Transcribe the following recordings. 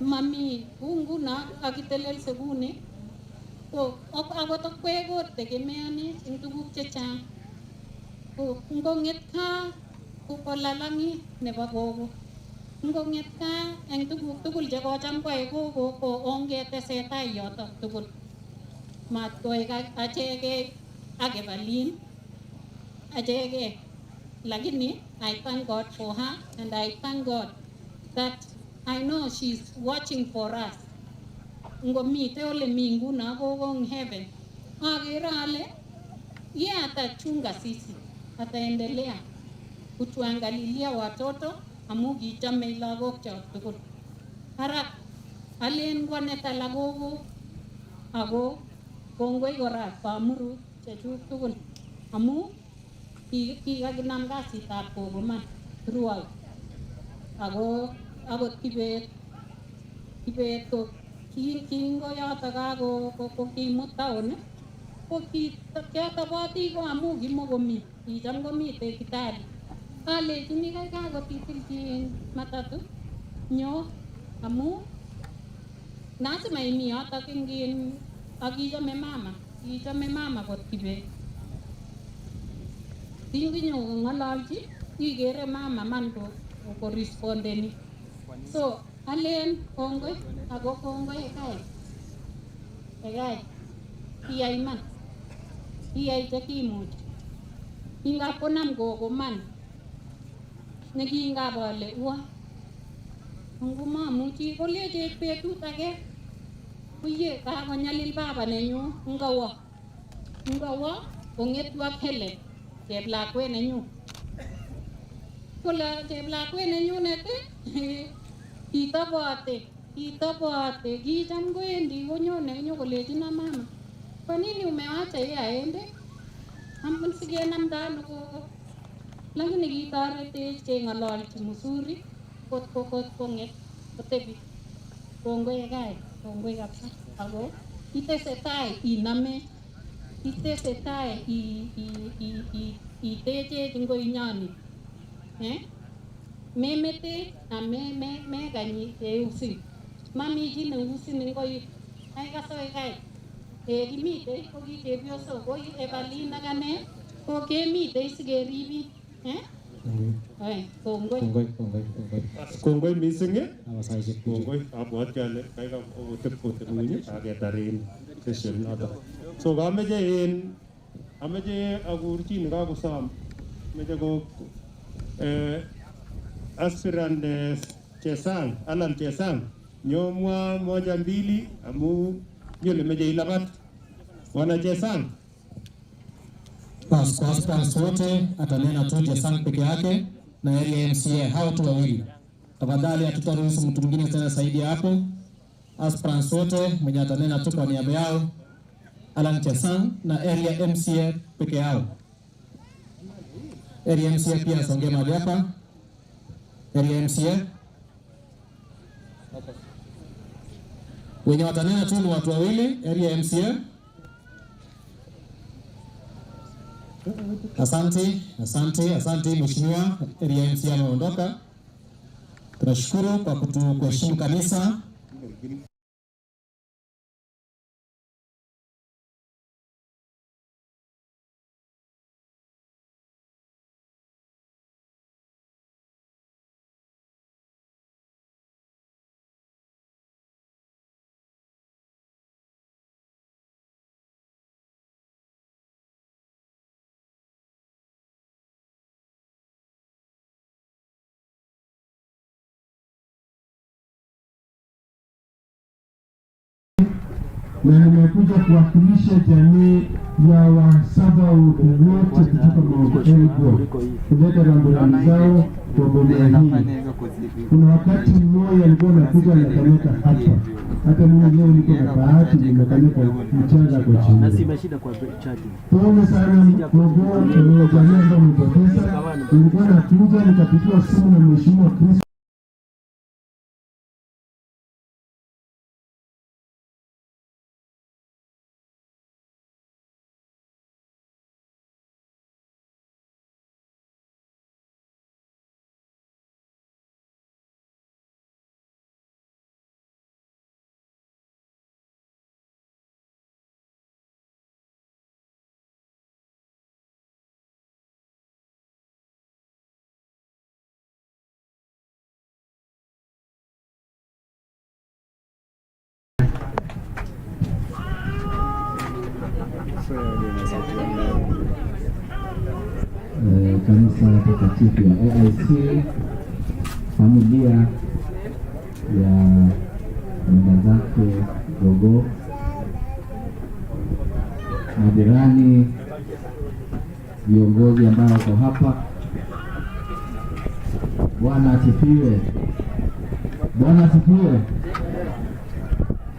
mami ungu na akitelel sekuni ko akot akweko tegemeani eng tuguk chechang ko ngonget ka ko kolalangi nebo gogo ngonget ka eng tuguk tugul chekocham koe gogo ko ongetesetai yotok tugul mat koek achegei akebalin achegei lakini I thank God for her and I thank God that I know she's watching for us ngomite ole mi nguno gogo eng heaven agere ale yeye atachunga sisi ataendelea kutuangalilia watoto amu kichome lagok chok tugul ara alen konetala gogo ako kongoi kora pamuru chechuk tugul amu kikakinam kasitab gogo man throughout ako akot kibet ko kingo yotok ko kimut town ko kiatoboti ko amu kimokomi kicham komite kitali alechini kaikai kotitilchi matatu nyo amu lazima imi yotok ing akichame mama kot kibet tinginyo ng'ololchi ikere mama man ko respondeni so alen kongoi ako kongoi kai iyai man iyai chekimuch ingap konam gogo man nekingap ale ua ngumamuchi kolechech betut age kuye kakonyalil baba nenyu ngawo kongetu ak Helen cheplakwet nenyu kole cheplakwet nenyunet kitobote kicham koendi konyone nyokolechino mama kwa nini umewacha yeye aende sikenamda ano gogo lakini kitoretech keng'ololchi mzuri kot konget kotebi kongoi kai kongoi kabisa ako itesetai iname itesetai itechech ngoinyoni memete na mekanyi keusin mami chi neusin ngoi ai kasoi kai kimite ko ki chepyosok ko Evelyn ak ane ko kemitei sikeribin kongoi mising kongoi abwati ale kaikai otep ng'uny aketarin session noto so ameche akur chi nekakosom meche ko aspirant Chesang Alan Chesang nyomwa moja mbili amu nyole meche ilabat wana Chesang Basi kwa aspirants wote atanena tu Chesang peke yake na area MCA hao tu wawili. Tafadhali hatutaruhusu mtu mwingine tena zaidi hapo. Aspirants wote mwenye atanena tu kwa niaba yao Alan Chesang na area MCA peke yao. Area MCA pia asongee mahali hapa. Area MCA. Wenye watanena tu ni watu wawili, area MCA. Asante mheshimiwa, area MCA ameondoka. Tunashukuru kwa kuheshimu kanisa. Na nimekuja kuwakilisha jamii ya Wasaba wote kutoka Mount Elgon kuleta rambirambi zao kwa boma hii. Kuna wakati mmoja alikuwa anakuja anakameka hapa, hata mimi leo niko na bahati nimekameka mchanga kwa chini. Pole sana Gogo, jamii ambao mpoteza, nilikuwa nakuja nikapigiwa simu na mheshimiwa Chris kanisa takatifu ya AIC, familia ya mwenda zake Gogo, majirani, viongozi ambao wako hapa. Bwana asifiwe. Bwana asifiwe.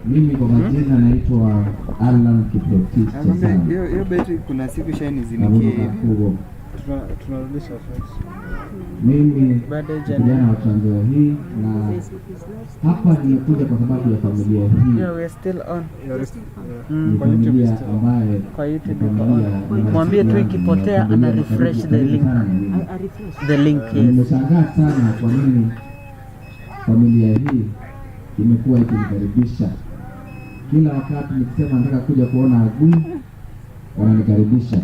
Mimi kwa majina naitwa Alan Kiprotich Chesani. Hiyo beti kuna siku shani zinikie hivi. Tunarudisha fresh. Mimi kijana wa Trans Nzoia hii, na hapa nimekuja kwa sababu ya familia hii. Yeah, we are still on. Ni familia ambaye Kwa YouTube mwambie tu ikipotea ana refresh the link. The link, yes. Nimeshangaa sana kwa nini familia hii imekuwa ikinikaribisha kila wakati. Nikisema nataka kuja kuona Agui, wananikaribisha.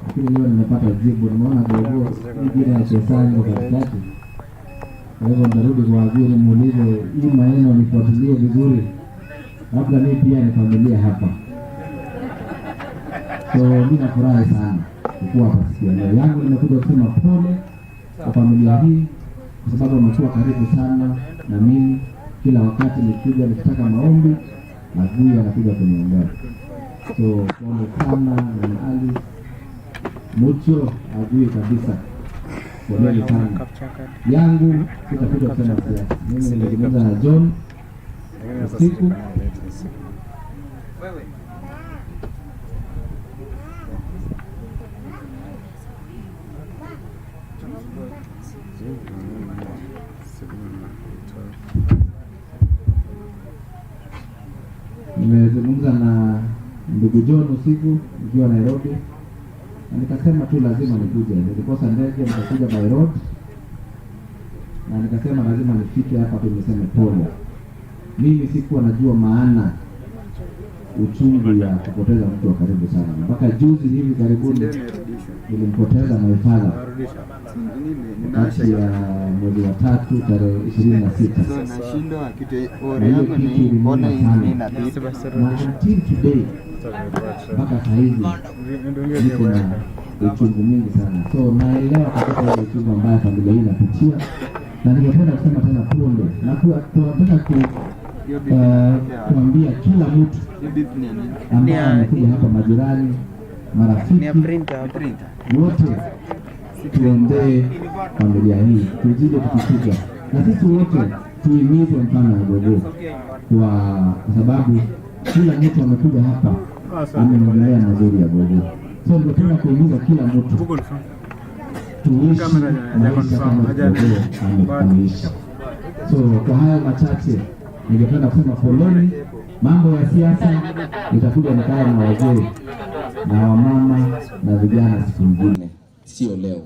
Lakini leo nimepata jibu, nimeona Gogo hii jina ya Chesani kwa katikati. Kwa hivyo nitarudi kwa Agui nimuulize hii maneno nifuatilie vizuri, labda mimi pia ni familia hapa. So mimi nafurahi sana kuwa hapa siku ya leo. Yangu nimekuja kusema pole kwa familia hii, kwa sababu wamekuwa karibu sana na mimi. Kila wakati nikija nikitaka maombi, Agui anakuja kuniombea. So pole sana na Ali mucho Agui kabisa. Pole sana. Yangu sitakuja kusema siasa. Mimi nilizungumza na John usiku. Nimezungumza na ndugu John usiku nikiwa Nairobi, na nikasema tu lazima nikuje. Nilikosa ndege, nikakuja by road, na nikasema lazima nifike hapa tu niseme pole. Mimi sikuwa najua maana uchungu ya kupoteza mtu wa karibu sana. Mpaka juzi hivi karibuni nilimpoteza my father kati ya mwezi wa 3 tarehe 26. So nashindwa kitu yangu ni mbona hivi na until today mpaka saa hizi niko na uchungu mwingi sana. So naelewa katika ile uchungu ambayo familia hii inapitia, na ningependa kusema tena pole, na tunataka kuambia kila mtu ambaye amekuja hapa, majirani, marafiki wote, tuombee familia hii, tuzidi tukipiga, na sisi wote tuimize mfano wa Gogo, kwa sababu kila mtu amekuja hapa ameongelea mazuri ya Gogo. So ningependa kuimiza kila mtu tuishi maisha kama Gogo ameishi. So kwa haya machache ningependa kusema poleni. Mambo ya siasa nitakuja nikae na wazee na wamama na vijana siku nyingine, sio leo.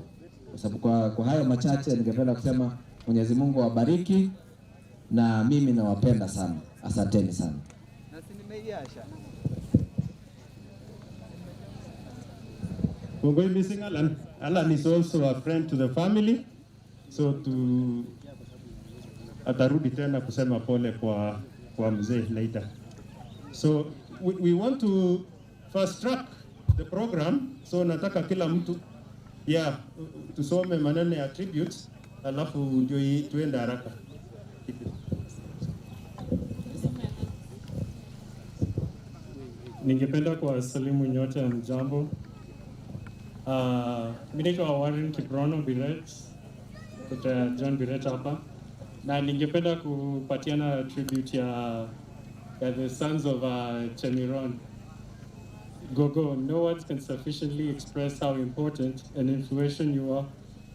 Kwa sababu kwa hayo machache ningependa kusema Mwenyezi Mungu awabariki, na mimi nawapenda sana. Asanteni sana. Kongoi missing Alan. Alan is also a friend to the family. So atarudi tena kusema pole kwa mzee later. So we want to fast track the program. So nataka kila mtu tusome maneno ya tributes, alafu ndio tuende haraka. Ningependa kuwasalimu nyote ya mjambo. Mimi naitwa Warren Kiprono Biret kutoka John Biret hapa, na ningependa kupatiana tribute ya the sons of Chemiron. Gogo, no words can sufficiently express how important and influential you are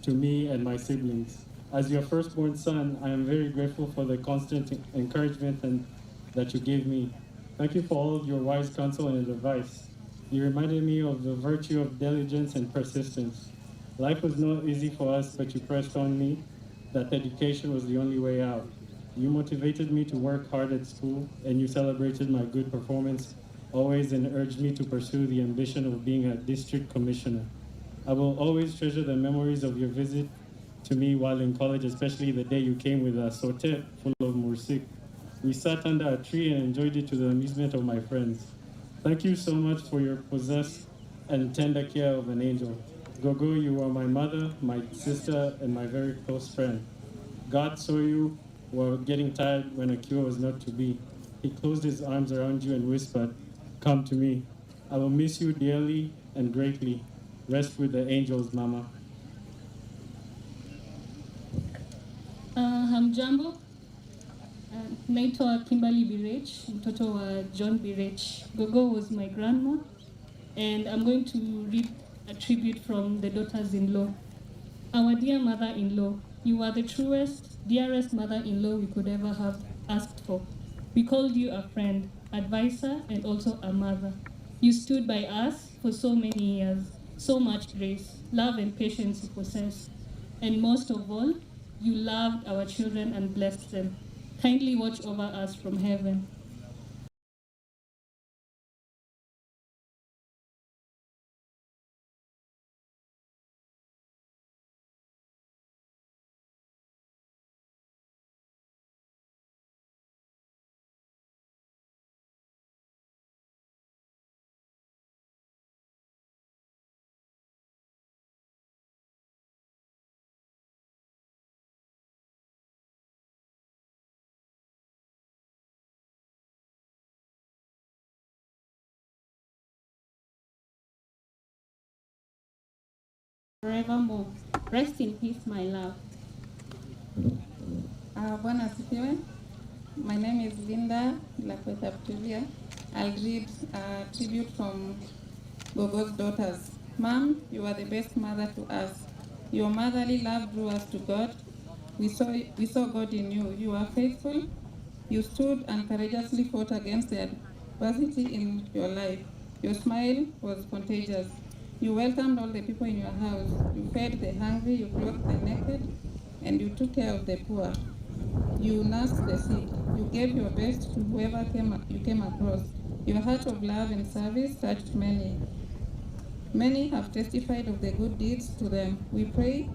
to me and my siblings. As your firstborn son, I am very grateful for the constant encouragement that you gave me. Thank you for all your wise counsel and advice. You reminded me of the virtue of diligence and persistence. Life was not easy for us, but you pressed on me that education was the only way out. You motivated me to work hard at school, and you celebrated my good performance always and urged me to pursue the ambition of being a district commissioner. I will always treasure the memories of your visit to me while in college, especially the day you came with a sauté full of mursik. We sat under a tree and enjoyed it to the amusement of my friends. Thank you so much for your possessed and tender care of an angel. Gogo, you are my mother, my sister, and my very close friend. God saw you were getting tired when a cure was not to be. He closed his arms around you and whispered, "Come to me. I will miss you dearly and greatly. Rest with the angels, Mama." Hamjambo, naitwa Kimberly Birech, mtoto wa John Birech. Gogo was my grandma, and I'm going to read a tribute from the daughters-in-law. Our dear mother-in-law, you are the truest, dearest mother-in-law we could ever have asked for. We called you a friend, advisor, and also a mother. You stood by us for so many years, so much grace, love, and patience you possess. And most of all, you loved our children and blessed them. Kindly watch over us from heaven. Forevermore. Rest in peace, my love. Bwana asifiwe. My name is Linda Lakweta Ptuvia. I'll read a tribute from Gogo's daughters. Mom, you are the best mother to us. Your motherly love drew us to God. We saw God in you. You are faithful. You stood and courageously fought against the adversity in your life. Your smile was contagious. You welcomed all the people in your house. You fed the hungry, you clothed the naked, and you took care of the poor. You nursed the sick. You gave your best to whoever you came across. Your heart of love and service touched many. Many have testified of the good deeds to them. We pray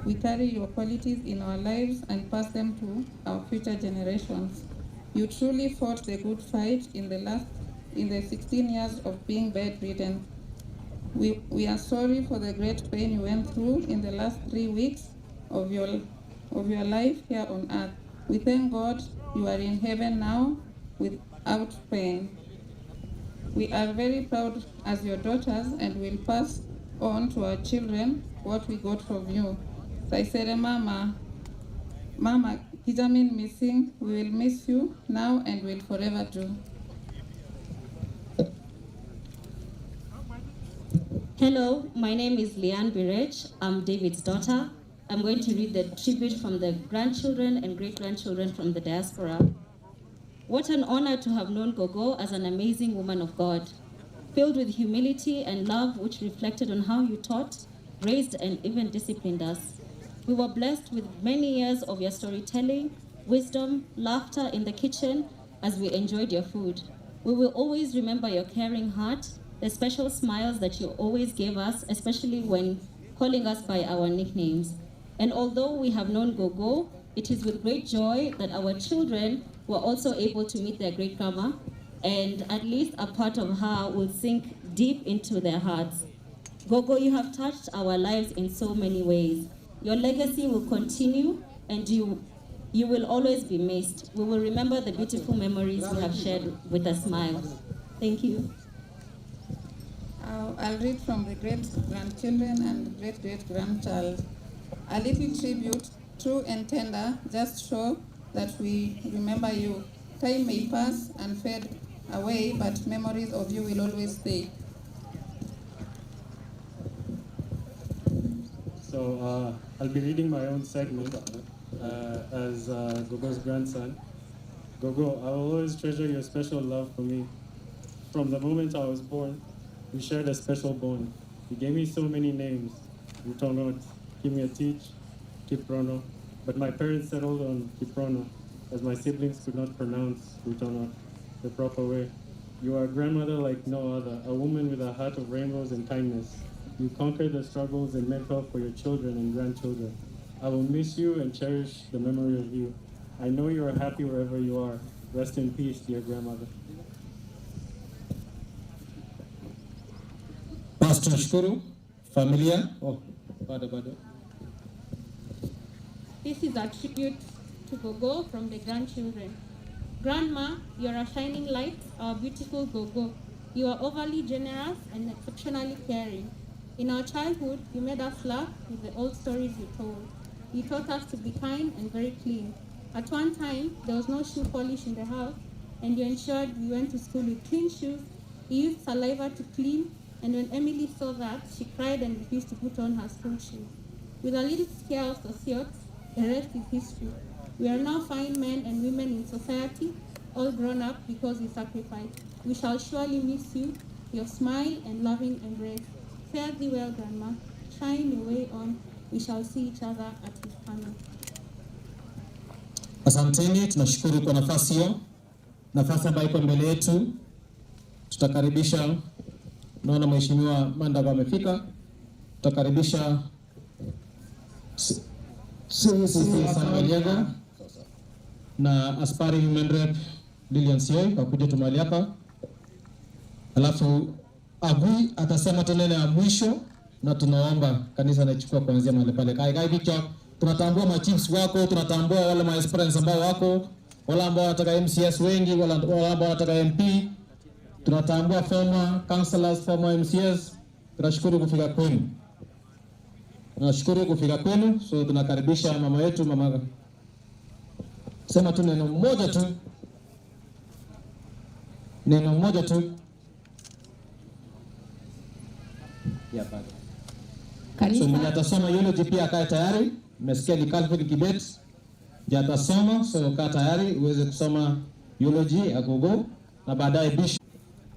we carry your qualities in our lives and pass them to our future generations. You truly fought the good fight in the 16 years of being bedridden. We are sorry for the great pain you went through in the last 3 weeks of your life here on earth. We thank God you are in heaven now without pain. We are very proud as your daughters and will pass on to our children what we got from you. Saisere Mama, Kijamin missing, we will miss you now and will forever do. Hello, my name is Leanne Birech. I'm David's daughter. I'm going to read the tribute from the grandchildren and great-grandchildren from the diaspora. What an honor to have known Gogo as an amazing woman of God, filled with humility and love which reflected on how you taught, raised, and even disciplined us. We were blessed with many years of your storytelling, wisdom, laughter in the kitchen as we enjoyed your food. We will always remember your caring heart, the special smiles that you always gave us, especially when calling us by our nicknames. And although we have known Gogo, it is with great joy that our children were also able to meet their great-grandma, and at least a part of her will sink deep into their hearts. Gogo, you have touched our lives in so many ways. Your legacy will continue, and you will always be missed. We will remember the beautiful memories you have shared with a smile. Thank you. I'll read from the great-grandchildren and great-great-grandchild. A little tribute, true and tender, just show that we remember you. Time may pass and fade away, but memories of you will always stay. So I'll be reading my own segment as Gogo's grandson. Gogo, I will always treasure your special love for me. From the moment I was born, we shared a special bond. You gave me so many names: Utonot, Kimiatich, Kiprono, but my parents settled on Kiprono as my siblings could not pronounce Utonot the proper way. You are a grandmother like no other, a woman with a heart of rainbows and kindness. You conquered the struggles and meant well for your children and grandchildren. I will miss you and cherish the memory of you. I know you are happy wherever you are. Rest in peace, dear grandmother. Pastor Shukuru Familia. Oh, bado. This is a tribute to Gogo from the grandchildren. Grandma, you're a shining light, our beautiful Gogo. You are overly generous and exceptionally caring. In our childhood, you made us laugh with the old stories you told. You taught us to be kind and very clean. At one time, there was no shoe polish in the house, and you ensured we went to school with clean shoes. You used saliva to clean, and when Emily saw that, she cried and refused to put on her school shoes. With a little scare of sociotes, the rest is history. We are now fine men and women in society, all grown up because we sacrificed. We shall surely miss you, your smile and loving embrace. Fare thee well, Grandma. Shine your way on. We shall see each other at his coming. Asanteni, tunashukuru kwa nafasi hiyo. Nafasi ambayo iko mbele yetu. Tutakaribisha, naona Mheshimiwa Mandago amefika. Tutakaribisha Samuel Yego na aspiring women rep Lilian Sioi wakuja tumali hapa. Alafu Agui atasema tena ya mwisho na tunaomba kanisa nachukua kuanzia mahali pale. Kai picha, tunatambua machiefs wako, tunatambua wale ma aspirants ambao wako, wale ambao wanataka MCS wengi, wale ambao wanataka MP. Tunatambua former councillors, former MCS. Tunashukuru kufika kwenu. Tunashukuru kufika kwenu. So tunakaribisha mama yetu, mama. Sema tu neno moja tu. Neno moja tu. Kanisa. So mwenye atasoma eulogy pia akae tayari. Mmesikia ni Calvin Kibet. Je, atasoma, so kaa tayari uweze kusoma eulogy ya Gogo na baadaye bishop.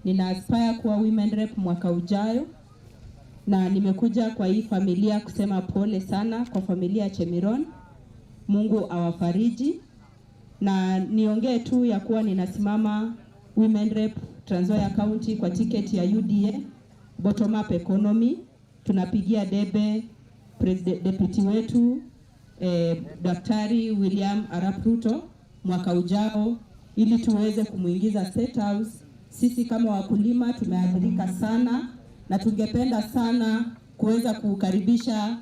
Nina aspire kuwa women rep mwaka ujayo, na nimekuja kwa hii familia kusema pole sana kwa familia ya Chemiron. Mungu awafariji, na niongee tu ya kuwa ninasimama women rep Trans Nzoia County kwa tiketi ya UDA bottom up economy. Tunapigia debe deputy wetu Daktari William Arap Ruto mwaka ujao ili tuweze kumuingiza State House. Sisi kama wakulima tumeathirika sana, na tungependa sana kuweza kukaribisha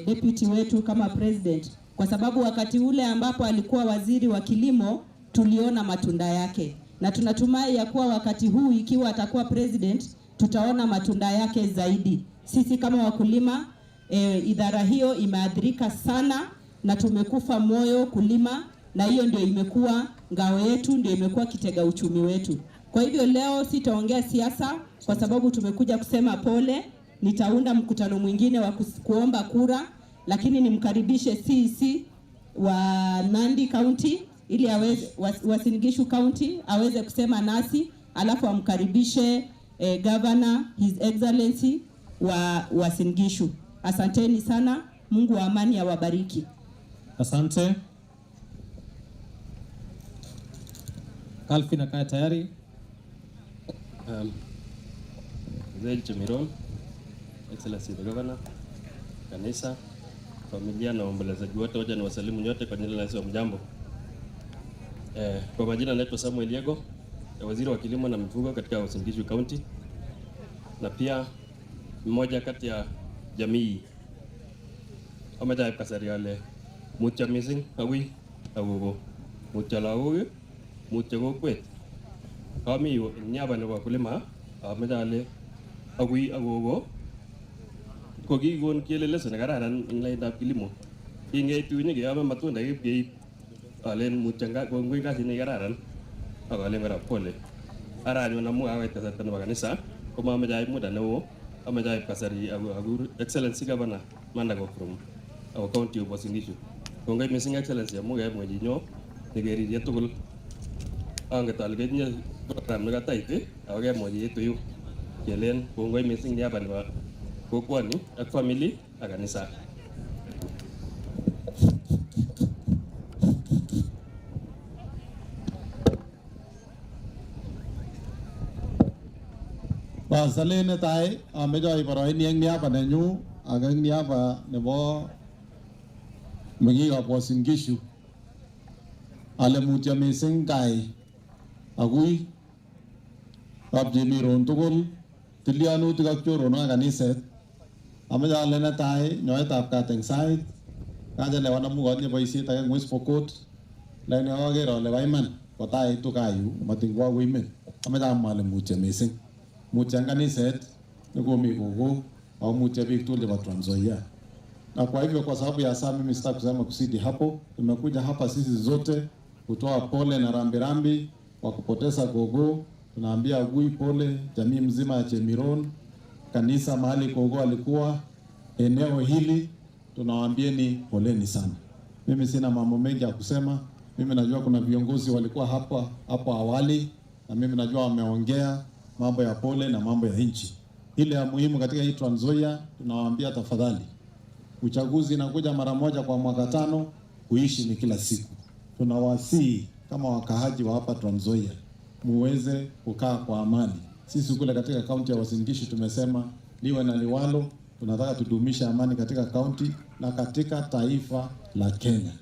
deputy wetu kama president, kwa sababu wakati ule ambapo alikuwa waziri wa kilimo tuliona matunda yake, na tunatumai ya kuwa wakati huu ikiwa atakuwa president tutaona matunda yake zaidi. Sisi kama wakulima idara hiyo imeathirika sana na tumekufa moyo kulima, na hiyo ndio imekuwa ngao yetu, ndio imekuwa kitega uchumi wetu. Kwa hivyo leo sitaongea siasa kwa sababu tumekuja kusema pole. Nitaunda mkutano mwingine wa kuomba kura, lakini nimkaribishe CEC wa Nandi County ili aweze Uasin Gishu County aweze kusema nasi, alafu amkaribishe Governor His Excellency wa Uasin Gishu. Asanteni sana. Mungu wa amani awabariki. Asante. Calvin akae tayari. Mzee Chemiron, Excellency the Governor, kanisa, familia na waombolezaji wote, waje ni wasalimu nyote kwa jina la Yesu. Mjambo. Kwa majina naitwa Samuel Yego, waziri wa kilimo na mifugo katika Uasin Gishu County, na pia mmoja kati ya jamii amaja kasari ale mutya missing awi agogo mutya lawo mutya kokwet kami nyaba ne wakulima amaja ale awi agogo ko kigon kelele sene kararan ing laindab kilimo ingetu ni ke ame matunda ke alen mutya ga ngoi kasi ne kararan akale ngara pole arani na mu awet kasata no kanisa ko amaja muda newo amaja kasari agur Excellency Governor Mandago from our county of Uasin Gishu. Kongai missing Excellency amu ga moji nyo negeri ya tugul angatal ge nya program na taite awage moji yetu yu kelen kongai missing ni hapa ni wa kokwani ak family akanisa. Basalene tai amejo ibaro niang niapa na nyu agang niapa nebo magi ga Uasin Gishu ale mutya missing kai agui ab Chemiron tugul tilianu tigak choro na kaniset amaja lena tai nyoetab katengsait kaja le wana mugot ne boisiet age ngwes pokot la ne agero le baiman kotai tu kayu matingwa wimen amaja male mutye mising mutya kaniset nikomi gogo au mutya biik tuli wa Trans Nzoia. Na kwa hivyo kwa sababu ya saa mimi sitaki kusema kusidi hapo, tumekuja hapa sisi zote kutoa pole na rambirambi kwa kupoteza gogo. Tunaambia Gui pole, jamii mzima ya Chemiron, kanisa mahali gogo alikuwa, eneo hili tunawaambieni poleni sana. Mimi sina mambo mengi ya kusema. Mimi najua kuna viongozi walikuwa hapo awali na mimi najua wameongea mambo ya pole na mambo ya nchi. Ile ya muhimu katika hii Trans Nzoia tunawaambia tafadhali, uchaguzi inakuja mara moja kwa mwaka 5, kuishi ni kila siku. Tunawasihi kama wakahaji wa hapa Trans Nzoia muweze kukaa kwa amani. Sisi kule katika kaunti ya Uasin Gishu tumesema liwe na liwalo, tunataka tudumisha amani katika kaunti na katika taifa la Kenya.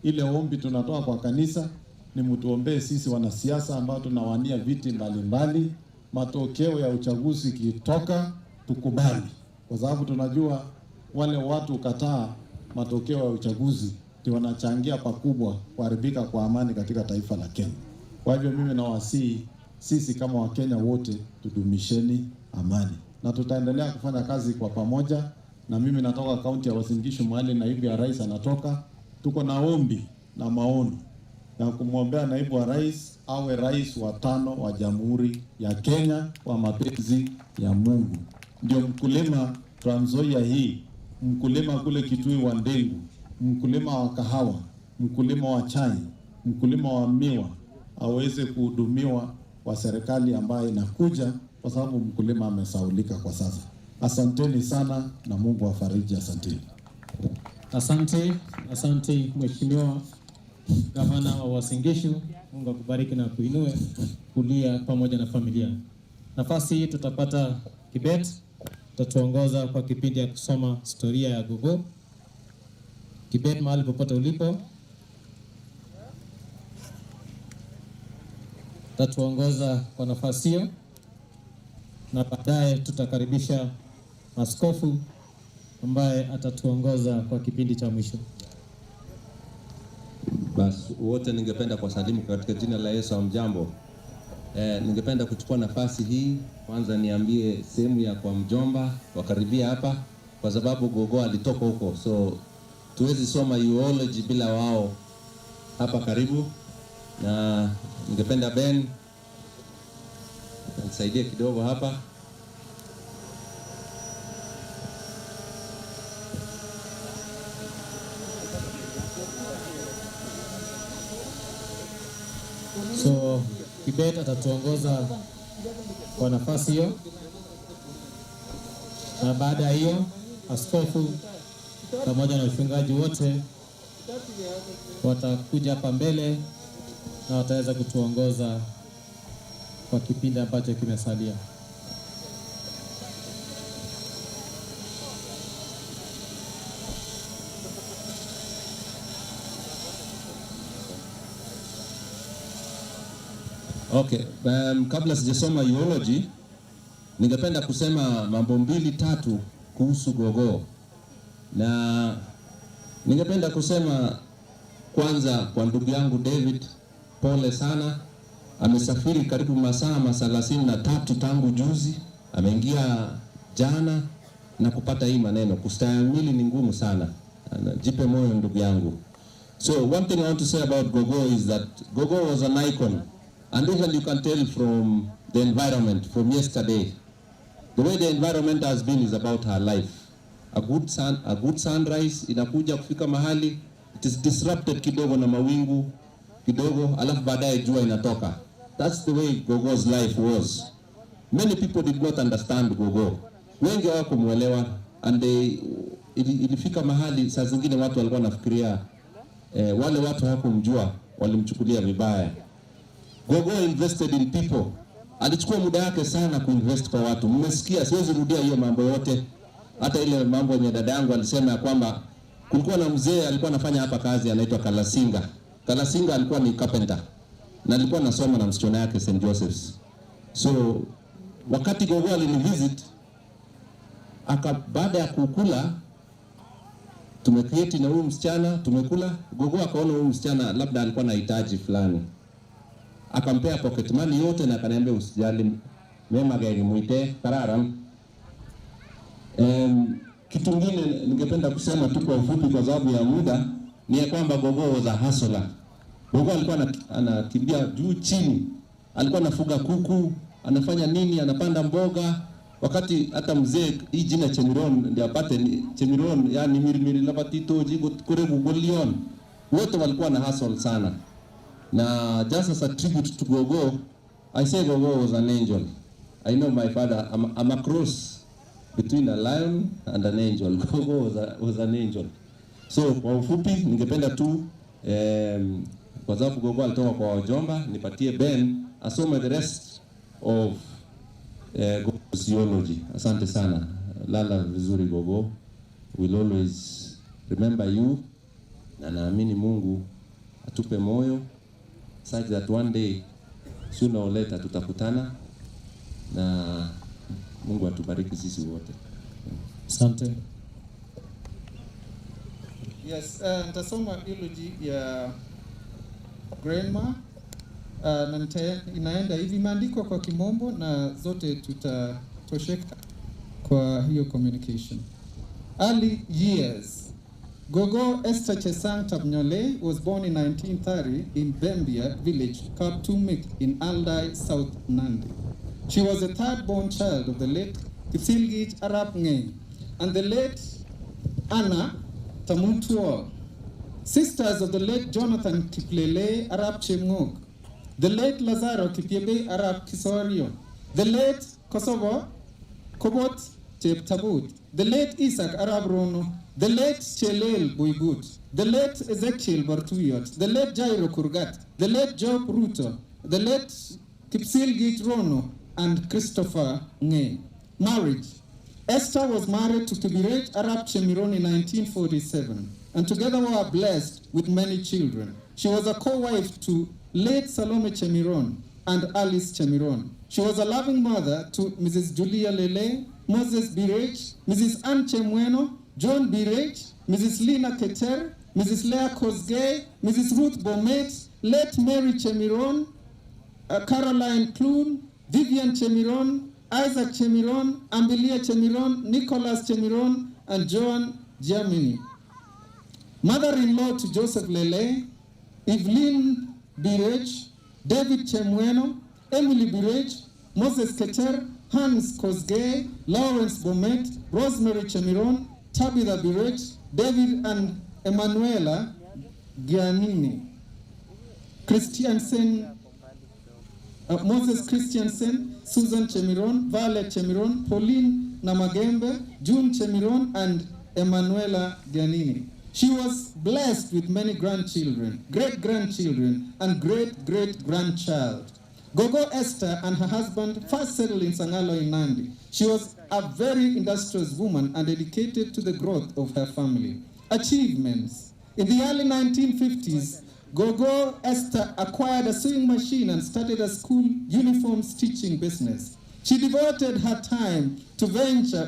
Ile ombi tunatoa kwa kanisa ni mtuombee sisi wanasiasa ambao tunawania viti mbalimbali. Matokeo ya uchaguzi kitoka tukubali, kwa sababu tunajua wale watu kataa matokeo ya uchaguzi ndio wanachangia pakubwa kuharibika kwa amani katika taifa la Kenya. Kwa hivyo mimi nawasihi sisi kama Wakenya wote tudumisheni amani na tutaendelea kufanya kazi kwa pamoja. Na mimi natoka kaunti ya Uasin Gishu mahali naibu ya rais anatoka. Tuko na ombi na maono na kumwombea naibu wa rais awe rais wa 5 wa Jamhuri ya Kenya kwa mapenzi ya Mungu. Ndio mkulima Trans Nzoia hii, mkulima kule Kitui wa ndengu, mkulima wa kahawa, mkulima wa chai, mkulima wa miwa aweze kuhudumiwa kwa serikali ambayo inakuja, kwa sababu mkulima amesaulika kwa sasa. Asanteni sana na Mungu awafariji. Asanteni. Asante Mheshimiwa Gavana wa Uasin Gishu. Mungu akubariki na kuinue kulia pamoja na familia. Nafasi hii tutapata Kibet, tutatuongoza kwa kipindi ya kusoma historia ya gogo. Kibet, mahali popote ulipo, tutatuongoza kwa nafasi hiyo, na baadaye tutakaribisha askofu ambaye atatuongoza kwa kipindi cha mwisho. Basi wote ningependa kuwasalimu katika jina la Yesu. Hamjambo. Ningependa kuchukua nafasi hii kwanza niambie sehemu ya kwa mjomba wakaribia hapa, kwa sababu gogo alitoka huko, so tuwezi soma eulogy bila wao hapa karibu. Na ningependa Ben nisaidie kidogo hapa. So Kibet atatuongoza kwa nafasi hiyo, na baada ya hiyo askofu pamoja na wachungaji wote watakuja hapa mbele na wataweza kutuongoza kwa kipindi ambacho kimesalia. Okay, kabla sijasoma eulogy, ningependa kusema mambo 2-3 kuhusu gogo. Na ningependa kusema kwanza kwa ndugu yangu David, pole sana. Amesafiri karibu masaa 33 tangu juzi, ameingia jana na kupata hii maneno. Kustahimili ni ngumu sana. Jipe moyo ndugu yangu. So one thing I want to say about gogo is that gogo was an icon. And even you can tell from the environment, from yesterday, the way the environment has been is about her life. A good sunrise, inakuja kufika mahali, it is disrupted kidogo na mawingu kidogo, alafu baadaye jua inatoka. That's the way Gogo's life was. Many people did not understand Gogo. Wengi hawakumuelewa, and ilifika mahali saa zingine watu walikuwa nafikiria wale watu hawakumjua walimchukulia vibaya. Gogo invested in people. Alichukua muda wake sana kuinvest kwa watu. Mmesikia, siwezi rudia hiyo mambo yote. Hata ile mambo yenye dada yangu alisema ya kwamba kulikuwa na mzee alikuwa anafanya hapa kazi anaitwa Kalasinga. Kalasinga alikuwa ni carpenter na alikuwa anasoma na msichana yake St. Joseph's. So wakati Gogo alinivisit, baada ya kukula tumeketi na huyu msichana tumekula, gogo akaona huyu msichana labda alikuwa na hitaji fulani, akampea pocket money yote na akaniambia usijali, mema gari muite kararam. Kitu kingine ningependa kusema tu kwa ufupi kwa sababu ya muda ni ya kwamba gogo was a hustler. Gogo alikuwa anakimbia juu chini, alikuwa anafuga kuku, anafanya nini, anapanda mboga. Wakati hata mzee hii jina Chemiron ndio apate ni Chemiron, yani mirimiri la patito jigo kure Golion, wote walikuwa na hustle sana. Na just as a tribute to Gogo, I say Gogo was an angel. I know my father, I'm a cross between a lion and an angel. Gogo was an angel. So kwa ufupi ningependa tu kwa sababu Gogo alitoka kwa wajomba, nipatie Ben asome the rest of Gogo's theology. Asante sana. Lala vizuri Gogo. We'll always remember you. Na naamini Mungu atupe moyo such that one day sooner or later tutakutana, na Mungu atubariki sisi wote. Asante. Yes, nitasoma eulogy ya grandma na inaenda hivi, imeandikwa kwa Kimombo na zote tutatosheka kwa hiyo communication. Early years. Gogo Esther Chesang Tabnyole was born in 1930 in Bembia village, Kaptumik in Aldai, South Nandi. She was the third born child of the late Kipsilgich Arap Ngei and the late Anna Tamutuo, sisters of the late Jonathan Kiplele Arap Chemngok, the late Lazaro Kipiebe Arap Kisorio, the late Kosovo Kobot Cheptabut, the late Isaac Arab Rono, the late Chelel Buigut, the late Ezekiel Bartuyot, the late Jairo Kurgat, the late Job Ruto, the late Kipsilgich Rono, and Christopher Ngei. Marriage. Esther was married to Kibirech Arap Chemiron in 1947, and together were blessed with many children. She was a co-wife to late Salome Chemiron and Alice Chemiron. She was a loving mother to Mrs. Julia Lele, Moses Birech, Mrs. Anne Chemweno, John Birech, Mrs. Lina Keter, Mrs. Leah Kosgei, Mrs. Ruth Bomet, late Mary Chemiron, Caroline Clune, Vivian Chemiron, Isaac Chemiron, Ambelia Chemiron, Nicholas Chemiron, and Joan Germany. Mother-in-law to Joseph Lele, Evelyn Birech, David Chemweno, Emily Birech, Moses Keter, Hans Kosgei, Lawrence Bomet, Rosemary Chemiron, Tabitha Birech, David and Emanuela Giannini, Christiansen, Moses Christiansen, Susan Chemiron, Violet Chemiron, Pauline Namagembe, June Chemiron, and Emanuela Giannini. She was blessed with many grandchildren, great-grandchildren, and great-great-grandchild. Gogo Esther and her husband first settled in Sangalo in Nandi. She was a very industrious woman and dedicated to the growth of her family. Achievements. In the early 1950s, Gogo Esther acquired a sewing machine and started a school uniform stitching business. She devoted her time to venture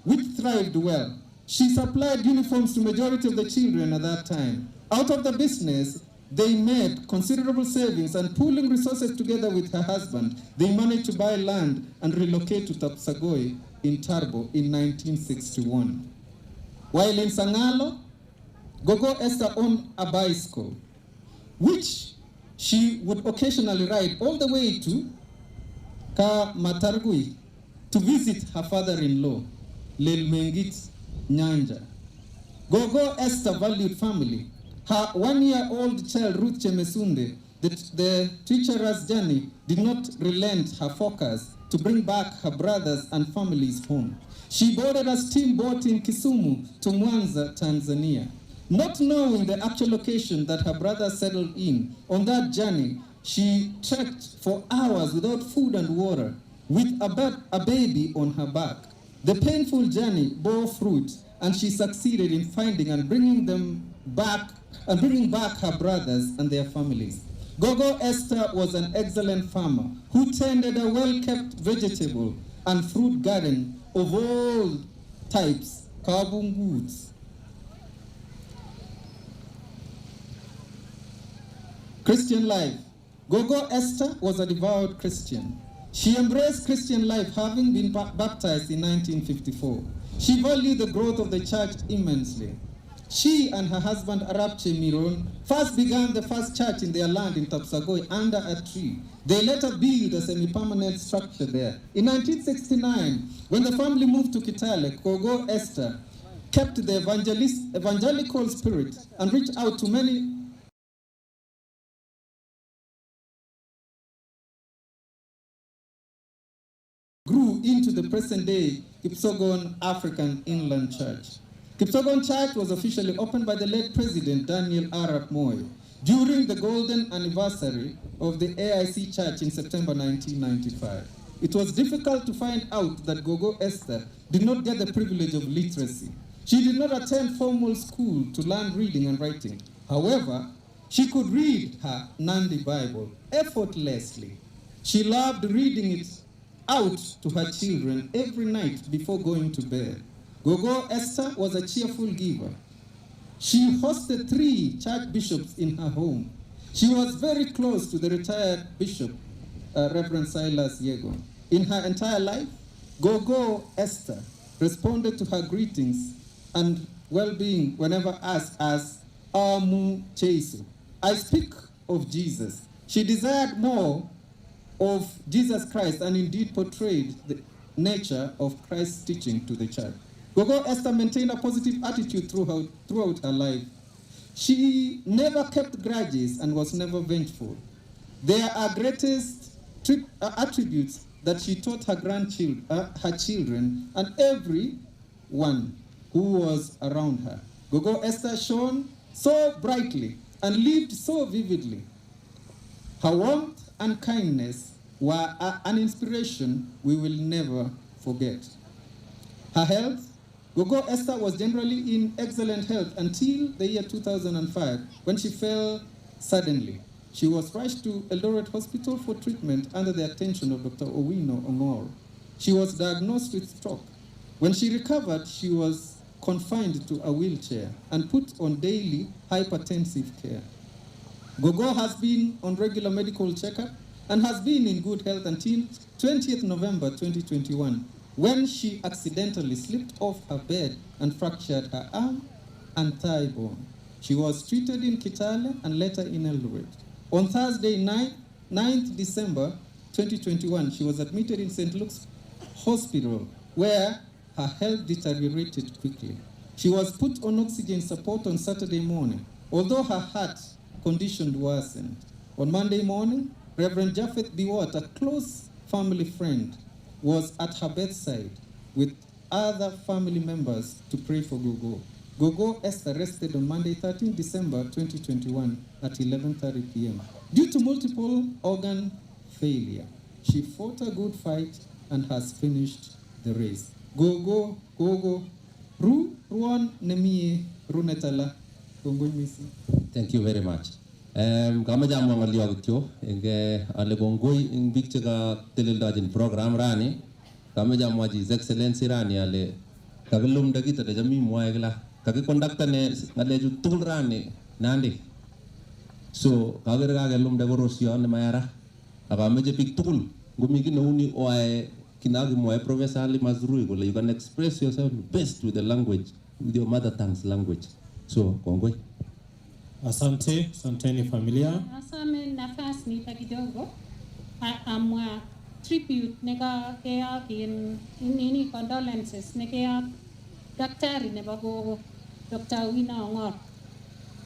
which thrived well. She supplied uniforms to majority of the children at that time. Out of the business, they made considerable savings, and pooling resources together with her husband, they managed to buy land and relocate to Tapsagoi in Tarbo in 1961. While in Sangalo, Gogo Esther owned a bicycle, which she would occasionally ride all the way to Matargui to visit her father-in-law, Lelmengit Nyanja. Gogo Esther valued family. Her one-year-old child, Ruth Chemesunde, the treacherous journey did not relent her focus to bring back her brothers and families home. She boarded a steamboat in Kisumu to Mwanza, Tanzania. Not knowing the actual location that her brother settled in, on that journey, she trekked for hours without food and water, with a baby on her back. The painful journey bore fruit, and she succeeded in finding and bringing back her brothers and their families. Gogo Esther was an excellent farmer who tended a well-kept vegetable and fruit garden of all types, carbon goods. Christian life. Gogo Esther was a devout Christian. She embraced Christian life, having been baptized in 1954. She valued the growth of the church immensely. She and her husband Arap Chemiron first began the first church in their land in Tapsagoi under a tree. They later built a semi-permanent structure there. In 1969, when the family moved to Kitale, Gogo Esther kept the evangelical spirit and reached out to many grew into the present-day Kipsogon African Inland Church. Kipsogon Church was officially opened by the late President Daniel Arap Moi during the golden anniversary of the AIC Church in September 1995. It was difficult to find out that Gogo Esther did not get the privilege of literacy. She did not attend formal school to learn reading and writing. However, she could read her Nandi Bible effortlessly. She loved reading it out to her children every night before going to bed. Gogo Esther was a cheerful giver. She hosted 3 church bishops in her home. She was very close to the retired bishop, Reverend Silas Yego. In her entire life, Gogo Esther responded to her greetings and well-being whenever asked as Amu Cheisu. I speak of Jesus. She desired more of Jesus Christ and indeed portrayed the nature of Christ's teaching to the church. Gogo Esther maintained a positive attitude throughout her life. She never kept grudges and was never vengeful. There are greatest attributes that she taught her grandchildren, her children, and everyone who was around her. Gogo Esther shone so brightly and lived so vividly. Her warmth and kindness were an inspiration we will never forget. Her health. Gogo Esther was generally in excellent health until the year 2005 when she fell suddenly. She was rushed to Eldoret Hospital for treatment under the attention of Dr. Owino Ongor. She was diagnosed with stroke. When she recovered, she was confined to a wheelchair and put on daily hypertensive care. Gogo has been on regular medical checkup and has been in good health until 20th November 2021, when she accidentally slipped off her bed and fractured her arm and thigh bone. She was treated in Kitale and later in Eldoret. On Thursday, 9th December 2021, she was admitted in St. Luke's Hospital, where her health deteriorated quickly. She was put on oxygen support on Saturday morning, although her heart condition worsened. On Monday morning, Reverend Japheth Biwot, a close family friend, was at her bedside with other family members to pray for Gogo. Gogo Esther rested on Monday, 13 December 2021 at 11:30 p.m. Due to multiple organ failure, she fought a good fight and has finished the race. Gogo, Ruan Nemie Runetala. Thank you very much. Kama jamu ngalio kityo enge ale gongoi ing big chega telildajin program rani kama jamu His Excellency rani ale kagelum dagi tada jami muaigla kage conductor ne ngale ju tul rani nandi so kager kagelum dago rosio ne mayara aba meje big tul gumi kina uni oae kinagi muae Professor Ali Mazrui gole you can express yourself best with the language, with your mother tongue's language. So gongoi. Asanteni familia. Asame nafasi nipa kidogo amwa tribute nega kea in condolences nega daktari nebo Gogo Dr. Owino Ongor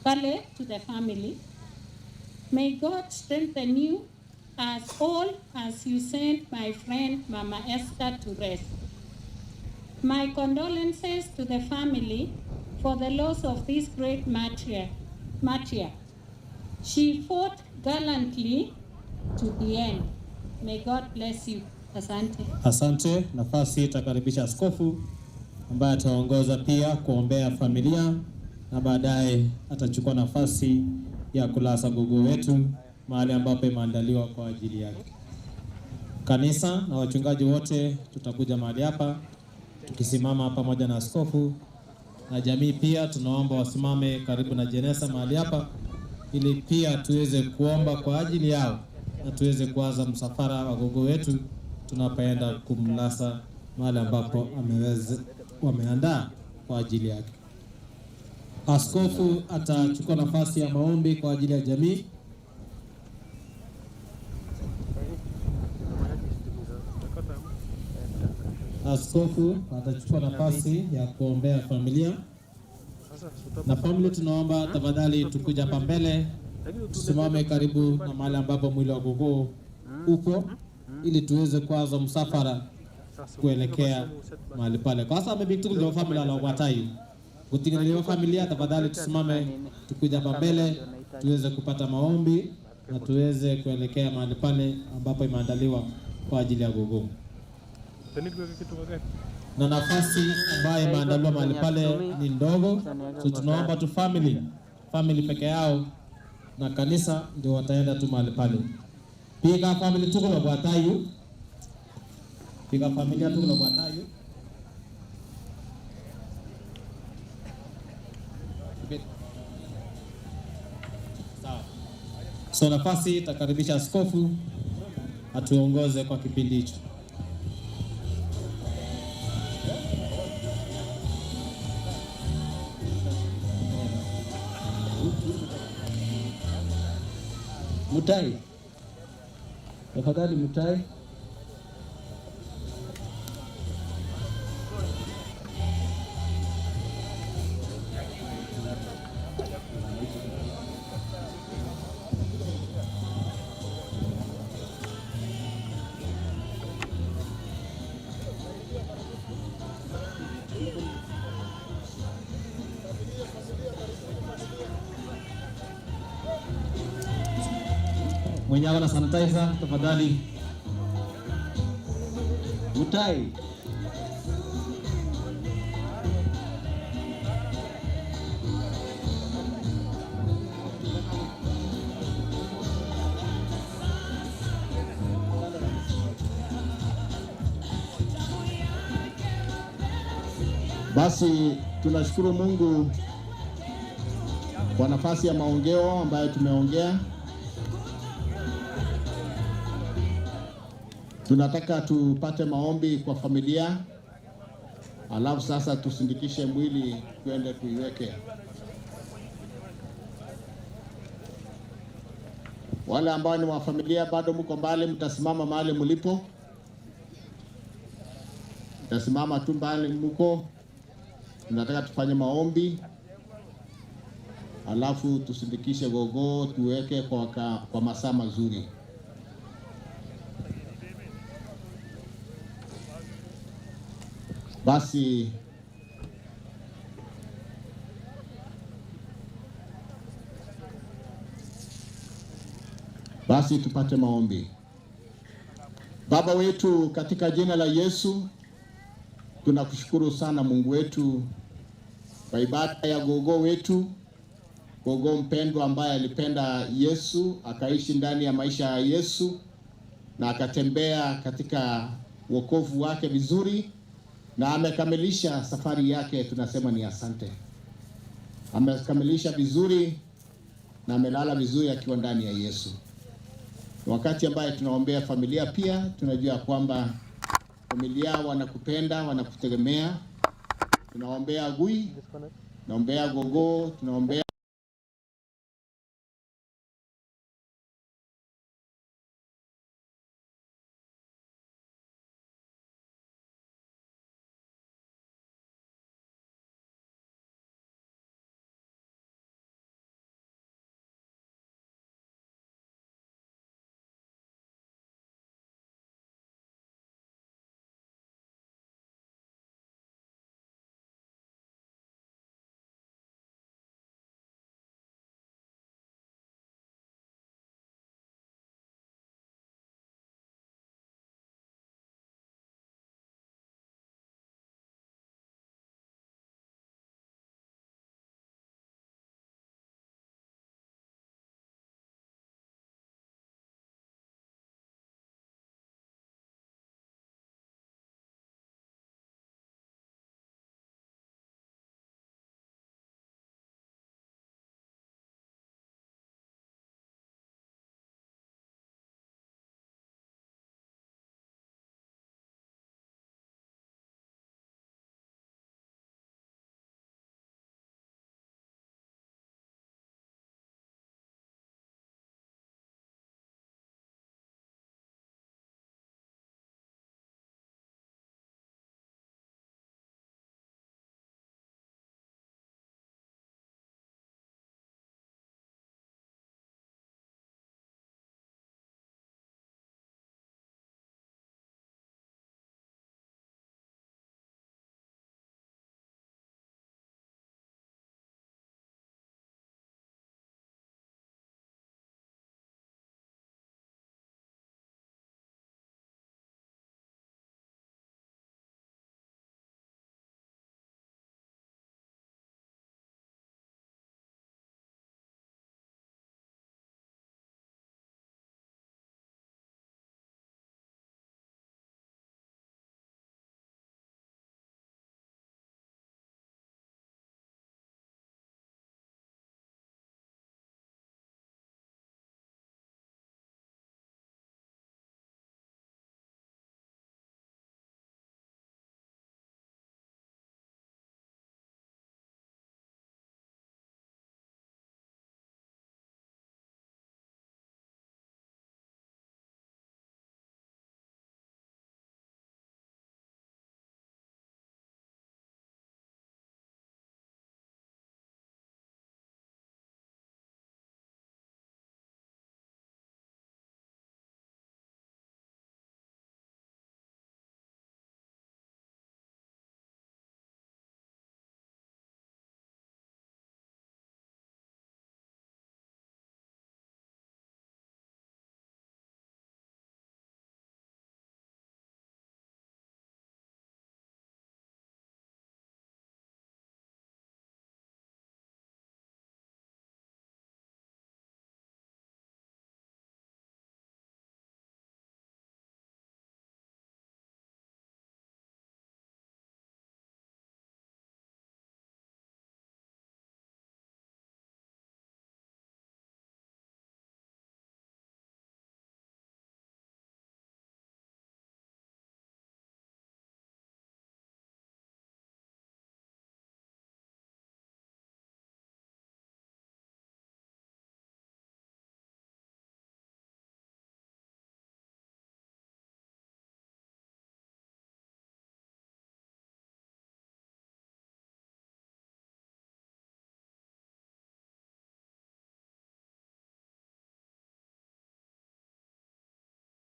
pale to the family. May God strengthen you as you sent my friend Mama Esther to rest. My condolences to the family for the loss of this great martyr. She fought gallantly to the end. May God bless you. Asante. Asante. Nafasi itakaribisha askofu ambaye ataongoza pia kuombea familia na baadaye atachukua nafasi ya kulasa Gogo wetu mahali ambapo imeandaliwa kwa ajili yake. Kanisa na wachungaji wote tutakuja mahali hapa tukisimama pamoja na askofu na jamii pia tunaomba wasimame karibu na jeneza mahali hapa, ili pia tuweze kuomba kwa ajili yao na tuweze kuanza msafara wa gogo wetu tunapoenda kumlasa mahali ambapo wameandaa kwa ajili yake. Askofu atachukua nafasi ya maombi kwa ajili ya jamii. Askofu atachukua nafasi ya kuombea familia. Na familia tunaomba tafadhali tukuja hapa mbele, tusimame karibu na mahali ambapo mwili wa gogo upo, ili tuweze kuanza msafara kuelekea mahali pale. Kwa sasa mbitu ndio familia la Watai. Kutingelea familia tafadhali tusimame tukuja hapa mbele tuweze kupata maombi na tuweze kuelekea mahali pale ambapo imeandaliwa kwa ajili ya gogo. Na nafasi ambayo imeandaliwa mahali pale ni ndogo, so tunaomba tu family peke yao na kanisa ndio wataenda tu mahali pale. Piga family tuko na Bwatayu. Piga familia tuko na Bwatayu. Sawa. So nafasi itakaribisha askofu atuongoze kwa kipindi hicho. Mutai. Tafadhali Mutai. Mwenye na sanitizer tafadhali. Mutai. Basi tunashukuru Mungu kwa nafasi ya maongeo ambayo tumeongea. Tunataka tupate maombi kwa familia, alafu sasa tusindikishe mwili tuende tuiweke. Wale ambao ni wa familia bado mko mbali, mtasimama mahali mlipo. Mtasimama tu mbali mko. Tunataka tufanye maombi, alafu tusindikishe gogo tuweke kwa masaa mazuri. Basi tupate maombi. Baba wetu, katika jina la Yesu, tunakushukuru sana Mungu wetu kwa ibada ya gogo wetu, gogo mpendwa ambaye alipenda Yesu, akaishi ndani ya maisha ya Yesu na akatembea katika wokovu wake vizuri na amekamilisha safari yake. Tunasema ni asante. Amekamilisha vizuri na amelala vizuri akiwa ndani ya Yesu. Wakati ambaye tunaombea familia pia, tunajua kwamba familia wanakupenda, wanakutegemea. Tunaombea Gui, tunaombea gogo, tunaombea